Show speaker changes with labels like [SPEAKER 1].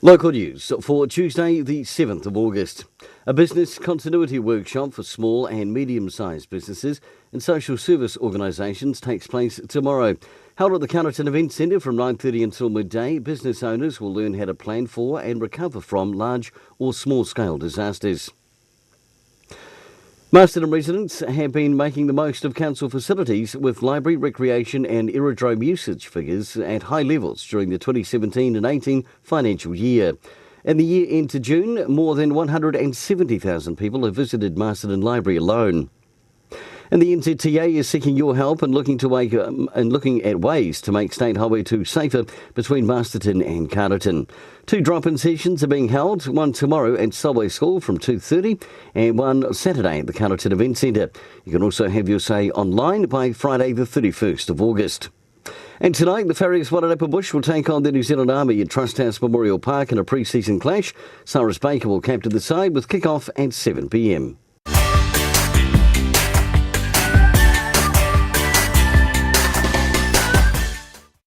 [SPEAKER 1] Local news for Tuesday, the 7th of August. A business continuity workshop for small and medium-sized businesses and social service organisations takes place tomorrow. Held at the Carterton Event Centre from 9:30 until midday, business owners will learn how to plan for and recover from large or small-scale disasters. Masterton residents have been making the most of council facilities with library, recreation and aerodrome usage figures at high levels during the 2017 and 18 financial year. In the year into June, more than 170,000 people have visited Masterton Library alone. And the NZTA is seeking your help and looking at ways to make State Highway 2 safer between Masterton and Carterton. 2 drop-in sessions are being held, one tomorrow at Solway School from 2:30 and one Saturday at the Carterton Event Centre. You can also have your say online by Friday the 31st of August. And tonight, the Farriers Wairarapa Bush will take on the New Zealand Army at Trust House Memorial Park in a pre-season clash. Cyrus Baker will captain the side with kick-off at 7 p.m.